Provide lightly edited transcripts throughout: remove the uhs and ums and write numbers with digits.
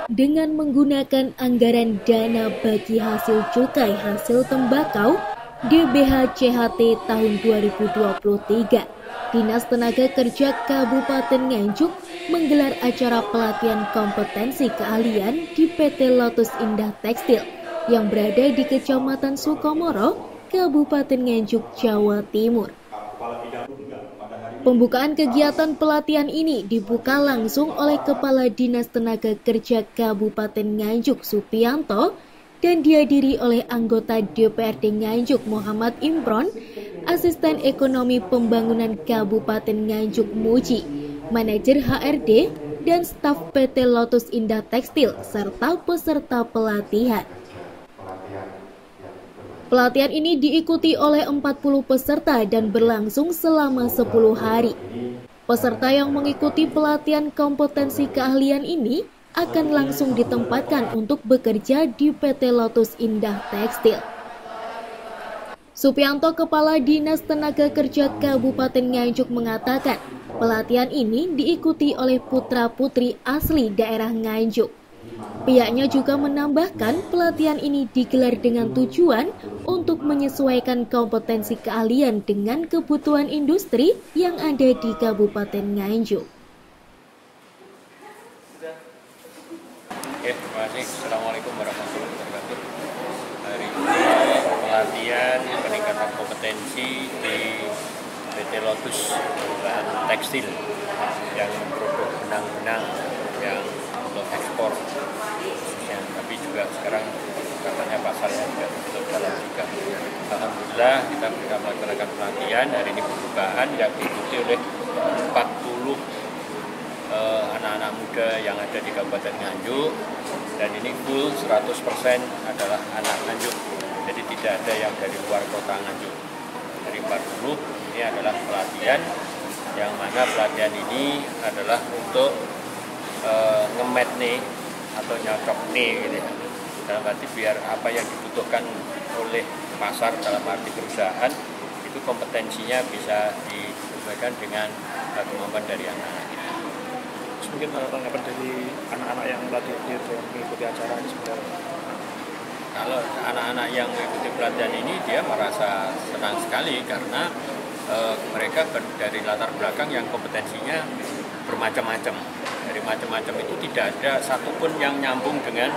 Dengan menggunakan anggaran dana bagi hasil cukai hasil tembakau DBH CHT tahun 2023, Dinas Tenaga Kerja Kabupaten Nganjuk menggelar acara pelatihan kompetensi keahlian di PT Lotus Indah Tekstil yang berada di Kecamatan Sukomoro, Kabupaten Nganjuk, Jawa Timur. Pembukaan kegiatan pelatihan ini dibuka langsung oleh Kepala Dinas Tenaga Kerja Kabupaten Nganjuk Supianto dan dihadiri oleh anggota DPRD Nganjuk Muhammad Imron, Asisten Ekonomi Pembangunan Kabupaten Nganjuk Muji, Manajer HRD, dan staf PT Lotus Indah Tekstil serta peserta pelatihan. Pelatihan ini diikuti oleh 40 peserta dan berlangsung selama 10 hari. Peserta yang mengikuti pelatihan kompetensi keahlian ini akan langsung ditempatkan untuk bekerja di PT Lotus Indah Tekstil. Supianto, Kepala Dinas Tenaga Kerja Kabupaten Nganjuk mengatakan, pelatihan ini diikuti oleh putra-putri asli daerah Nganjuk. Pihaknya juga menambahkan pelatihan ini digelar dengan tujuan untuk menyesuaikan kompetensi keahlian dengan kebutuhan industri yang ada di Kabupaten Nganjuk. Oke, terima kasih. Assalamualaikum warahmatullahi wabarakatuh. Hari ini pelatihan peningkatan kompetensi di PT Lotus Indah Tekstil yang produk benang-benang yang untuk ekspor, tapi juga sekarang katanya pasarnya juga tutup dalam juga. Alhamdulillah kita bisa melaksanakan pelatihan hari ini pembukaan yang diikuti oleh 40 anak-anak muda yang ada di Kabupaten Nganjuk, dan ini full 100% adalah anak Nganjuk, jadi tidak ada yang dari luar kota Nganjuk. Dari 40 ini adalah pelatihan yang mana pelatihan ini adalah untuk ngemet nih atau nyocok nih gitu ya. Dalam arti biar apa yang dibutuhkan oleh pasar dalam arti perusahaan itu kompetensinya bisa disesuaikan dengan kemampuan dari anak-anak ini. Mungkin tanggapan dari anak-anak yang mengikuti acara ini sebenarnya. Kalau anak-anak yang mengikuti pelatihan ini dia merasa senang sekali karena mereka dari latar belakang yang kompetensinya bermacam-macam. Dari macam-macam itu tidak ada satupun yang nyambung dengan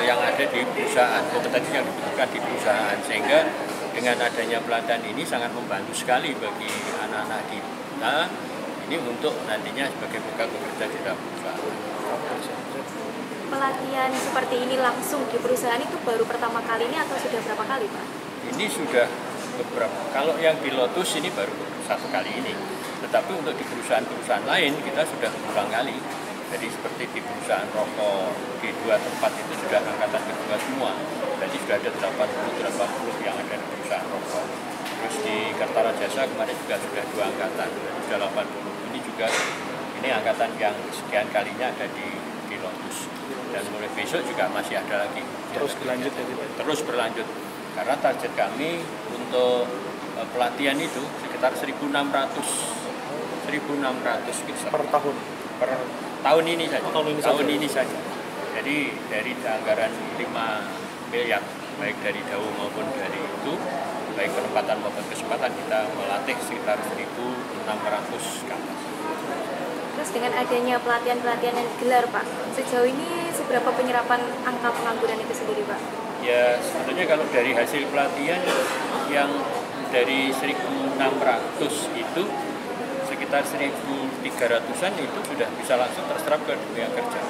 yang ada di perusahaan, kompetensi yang dibutuhkan di perusahaan, sehingga dengan adanya pelatihan ini sangat membantu sekali bagi anak-anak kita ini untuk nantinya sebagai bekal bekerja di dalam perusahaan. Pelatihan seperti ini langsung di perusahaan itu baru pertama kali ini atau sudah berapa kali, Pak? Ini sudah beberapa. Kalau yang di Lotus ini baru satu kali ini. Tetapi untuk di perusahaan-perusahaan lain kita sudah berulang kali. Jadi seperti di perusahaan rokok di 2 tempat itu sudah angkatan kedua semua. Jadi sudah ada 80 yang ada di perusahaan rokok. Terus di Kertarajasa kemarin juga sudah 2 angkatan, sudah 80. Ini juga ini angkatan yang sekian kalinya ada di Lotus. Dan mulai besok juga masih ada lagi. Terus berlanjut. Karena target kami untuk pelatihan itu sekitar 1.600 per tahun ini saja. Tahun ini saja. Jadi dari anggaran 5 miliar baik dari DAU maupun dari itu, baik penempatan maupun kesempatan, kita melatih sekitar 1.600 ke atas. Terus dengan adanya pelatihan-pelatihan yang digelar, Pak, sejauh ini seberapa penyerapan angka pengangguran itu sendiri, Pak? Ya sebetulnya kalau dari hasil pelatihan yang dari 1.600 itu sekitar 1.300-an itu sudah bisa langsung terserap ke dunia kerja.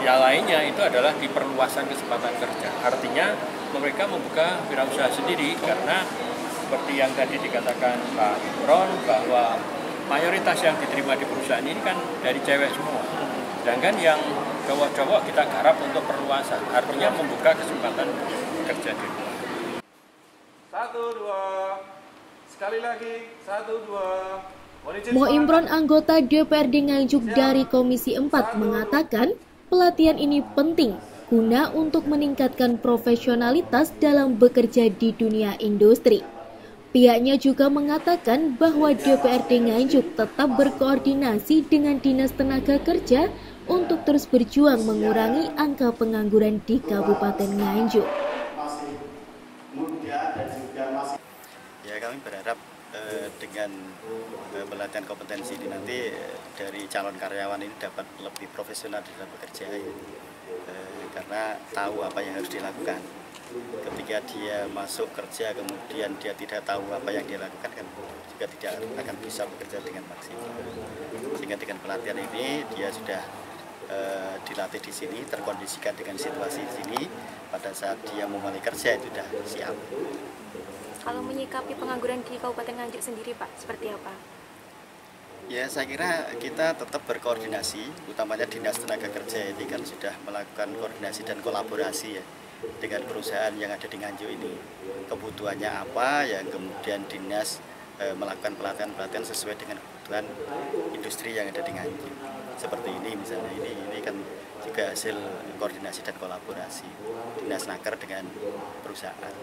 Yang lainnya itu adalah di perluasan kesempatan kerja. Artinya mereka membuka wirausaha sendiri karena seperti yang tadi dikatakan Pak Imron bahwa mayoritas yang diterima di perusahaan ini kan dari cewek semua. Sedangkan yang cowok-cowok kita garap untuk perluasan, artinya membuka kesempatan kerja di luar. 1, 2, sekali lagi, 1, 2. Mo Imron, anggota DPRD Nganjuk dari Komisi 4, mengatakan pelatihan ini penting guna untuk meningkatkan profesionalitas dalam bekerja di dunia industri. Pihaknya juga mengatakan bahwa DPRD Nganjuk tetap berkoordinasi dengan Dinas Tenaga Kerja untuk terus berjuang mengurangi angka pengangguran di Kabupaten Nganjuk. Ya, kami berharap dengan pelatihan kompetensi ini nanti dari calon karyawan ini dapat lebih profesional dalam bekerja, karena tahu apa yang harus dilakukan. Ketika dia masuk kerja kemudian dia tidak tahu apa yang dia lakukan, kan juga tidak akan bisa bekerja dengan maksimal. Sehingga dengan pelatihan ini dia sudah dilatih di sini, terkondisikan dengan situasi di sini, pada saat dia memulai kerja itu sudah siap. Kalau menyikapi pengangguran di Kabupaten Nganjuk sendiri Pak, seperti apa? Ya, saya kira kita tetap berkoordinasi, utamanya Dinas Tenaga Kerja ini kan sudah melakukan koordinasi dan kolaborasi ya dengan perusahaan yang ada di Nganjuk ini. Kebutuhannya apa, yang kemudian Dinas melakukan pelatihan-pelatihan sesuai dengan kebutuhan industri yang ada di Nganjuk. Seperti ini misalnya, ini kan juga hasil koordinasi dan kolaborasi Dinas Naker dengan perusahaan.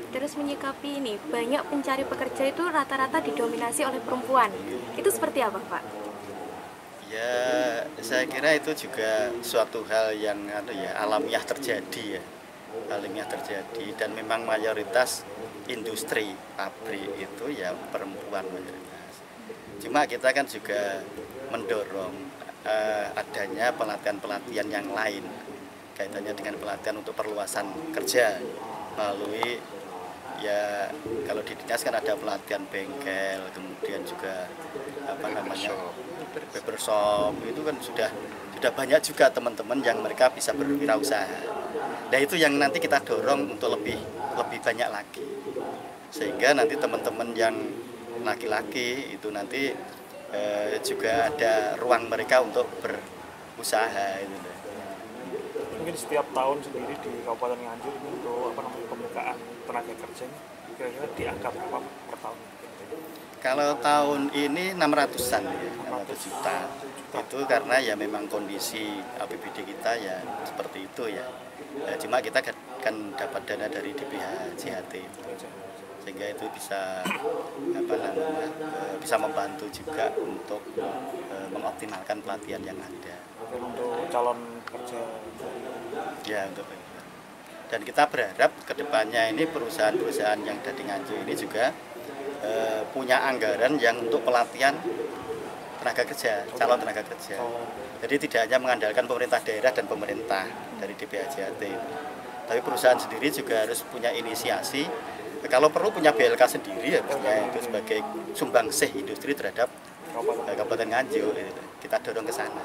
Terus menyikapi ini, banyak pencari pekerja itu rata-rata didominasi oleh perempuan. Itu seperti apa Pak? Ya, saya kira itu juga suatu hal yang alamiah terjadi ya. Alamiah terjadi, dan memang mayoritas industri pabrik itu ya perempuan mayoritas. Cuma kita kan juga mendorong adanya pelatihan-pelatihan yang lain kaitannya dengan pelatihan untuk perluasan kerja melalui, ya kalau di dinas kan ada pelatihan bengkel, kemudian juga barbershop, itu kan sudah banyak juga teman-teman yang mereka bisa berwirausaha. Nah, itu yang nanti kita dorong untuk lebih banyak lagi, sehingga nanti teman-teman yang laki-laki itu nanti juga ada ruang mereka untuk berusaha itu. Mungkin setiap tahun sendiri di Kabupaten Nganjuk ini untuk pembukaan tenaga kerja ini kira-kira di angka berapa per tahun? Kalau tahun ini 600-an ya, 600 juta. Itu karena ya memang kondisi APBD kita ya seperti itu ya. Cuma kita kan dapat dana dari DPH JHT, sehingga itu bisa bisa membantu juga untuk mengoptimalkan pelatihan yang ada. Untuk calon kerja. Ya, untuk itu. Dan kita berharap kedepannya ini perusahaan-perusahaan yang ada di Nganjuk ini juga punya anggaran yang untuk pelatihan tenaga kerja, calon tenaga kerja. Jadi tidak hanya mengandalkan pemerintah daerah dan pemerintah dari DPH JHT, tapi perusahaan sendiri juga harus punya inisiasi. Kalau perlu punya BLK sendiri harusnya, itu sebagai sumbangsih industri terhadap Kabupaten Nganjuk. Kita dorong ke sana.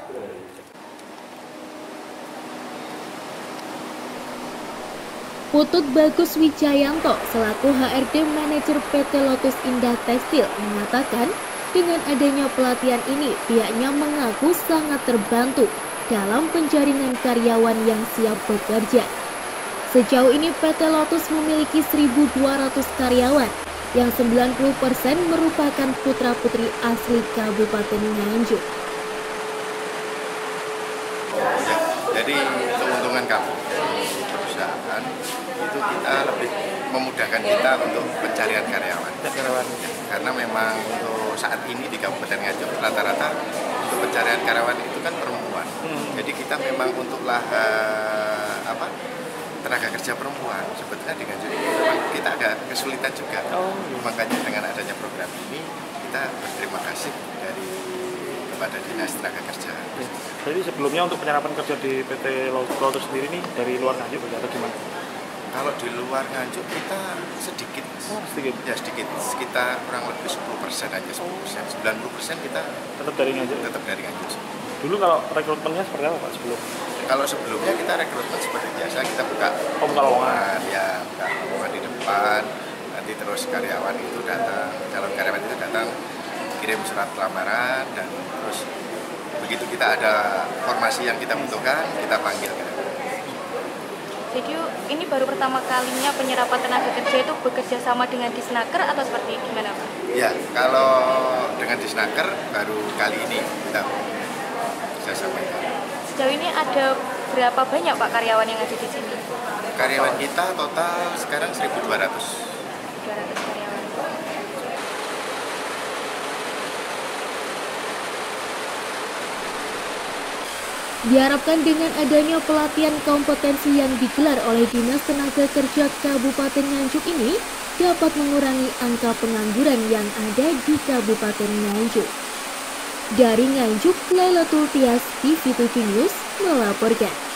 Putut Bagus Wijayanto selaku HRD Manajer PT Lotus Indah Tekstil mengatakan dengan adanya pelatihan ini pihaknya mengaku sangat terbantu dalam penjaringan karyawan yang siap bekerja. Sejauh ini PT Lotus memiliki 1.200 karyawan yang 90% merupakan putra-putri asli Kabupaten Nganjuk. Jadi keuntungan kami perusahaan itu kita lebih memudahkan kita untuk pencarian karyawan. Karena memang untuk saat ini di Kabupaten Nganjuk rata-rata untuk pencarian karyawan itu kan perempuan. Jadi kita memang untuklah tenaga kerja perempuan. Sebetulnya di Nganjuk memang kita ada kesulitan juga. Makanya dengan adanya program ini kita berterima kasih kepada Dinas Tenaga Kerja. Jadi sebelumnya untuk penyerapan kerja di PT Lotus sendiri ini dari luar Nganjuk atau gimana? Kalau di luar Nganjuk kita sedikit. Sedikit? Ya sedikit, sekitar kurang lebih 10% aja, 10%. 90% kita tetap dari Nganjuk? Tetap dari Nganjuk. Dulu kalau rekrutmennya seperti apa Pak sebelum? Kalau sebelumnya kita rekrutmen seperti biasa, kita buka lowongan. Ya, buka lowongan di depan, nanti terus karyawan itu datang, calon karyawan itu datang, kirim surat lamaran, dan terus begitu kita ada formasi yang kita butuhkan, kita panggil. Jadi ini baru pertama kalinya penyerapan tenaga kerja itu bekerja sama dengan Disnaker atau seperti gimana Pak? Ya, kalau dengan Disnaker baru kali ini kita bisa sampaikan. Sejauh ini ada berapa banyak Pak karyawan yang ada di sini? Karyawan kita total sekarang 1.200. 200 karyawan. Diharapkan dengan adanya pelatihan kompetensi yang digelar oleh Dinas Tenaga Kerja Kabupaten Nganjuk ini dapat mengurangi angka pengangguran yang ada di Kabupaten Nganjuk. Dari Nganjuk, Lailatul Tias, TV7 News melaporkan.